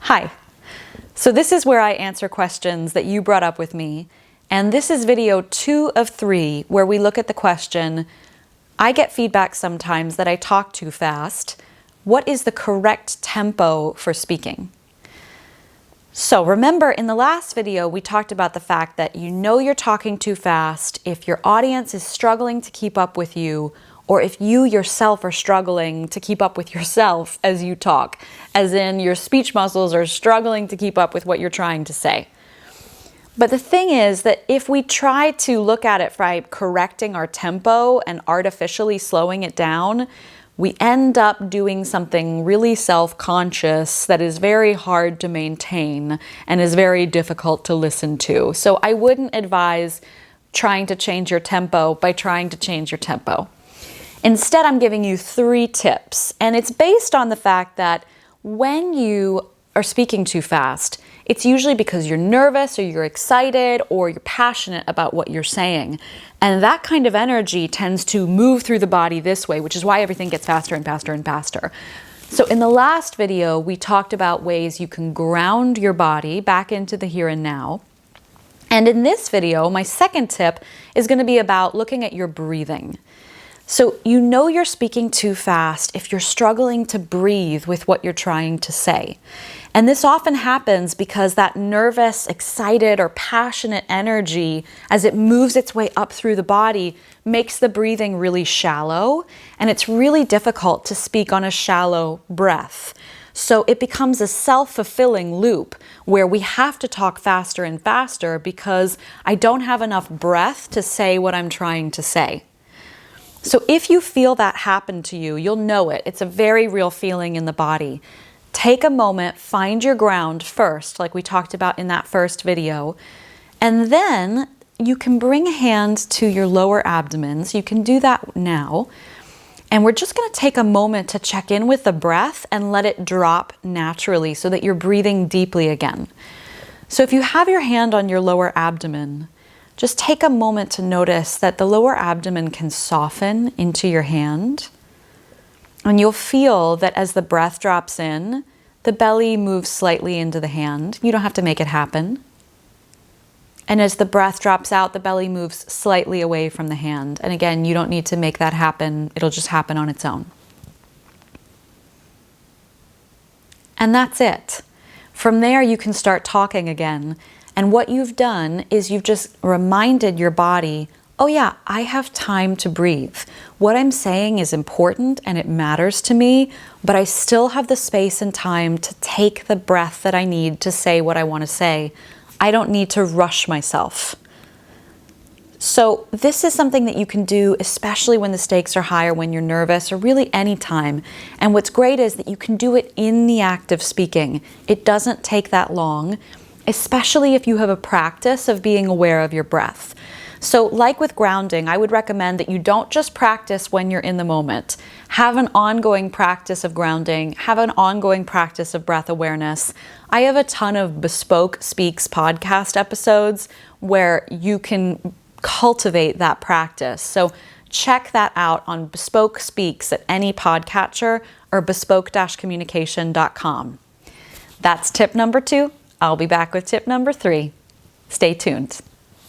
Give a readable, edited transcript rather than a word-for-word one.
Hi. So this is where I answer questions that you brought up with me, and this is video 2 of 3 where we look at the question, I get feedback sometimes that I talk too fast. What is the correct tempo for speaking? So remember, in the last video we talked about the fact that you know you're talking too fast if your audience is struggling to keep up with you, or if you yourself are struggling to keep up with yourself as you talk, as in your speech muscles are struggling to keep up with what you're trying to say. But the thing is that if we try to look at it by correcting our tempo and artificially slowing it down, we end up doing something really self-conscious that is very hard to maintain and is very difficult to listen to. So I wouldn't advise trying to change your tempo by trying to change your tempo. Instead, I'm giving you 3 tips, and it's based on the fact that when you are speaking too fast, it's usually because you're nervous or you're excited or you're passionate about what you're saying. And that kind of energy tends to move through the body this way, which is why everything gets faster and faster and faster. So in the last video, we talked about ways you can ground your body back into the here and now. And in this video, my second tip is going to be about looking at your breathing. So you know you're speaking too fast if you're struggling to breathe with what you're trying to say. And this often happens because that nervous, excited, or passionate energy, as it moves its way up through the body, makes the breathing really shallow, and it's really difficult to speak on a shallow breath. So it becomes a self-fulfilling loop where we have to talk faster and faster because I don't have enough breath to say what I'm trying to say. So if you feel that happen to you, you'll know it. It's a very real feeling in the body. Take a moment, find your ground first, like we talked about in that first video, and then you can bring a hand to your lower abdomen. So you can do that now. And we're just going to take a moment to check in with the breath and let it drop naturally so that you're breathing deeply again. So if you have your hand on your lower abdomen, just take a moment to notice that the lower abdomen can soften into your hand. And you'll feel that as the breath drops in, the belly moves slightly into the hand. You don't have to make it happen. And as the breath drops out, the belly moves slightly away from the hand. And again, you don't need to make that happen. It'll just happen on its own. And that's it. From there, you can start talking again. And what you've done is you've just reminded your body, oh yeah, I have time to breathe. What I'm saying is important and it matters to me, but I still have the space and time to take the breath that I need to say what I want to say. I don't need to rush myself. So this is something that you can do, especially when the stakes are higher, when you're nervous, or really any time. And what's great is that you can do it in the act of speaking. It doesn't take that long, especially if you have a practice of being aware of your breath. So like with grounding, I would recommend that you don't just practice when you're in the moment. Have an ongoing practice of grounding, have an ongoing practice of breath awareness. I have a ton of Bespoke Speaks podcast episodes where you can cultivate that practice. So check that out on Bespoke Speaks at any podcatcher or bespoke-communication.com. That's tip number 2. I'll be back with tip number 3. Stay tuned.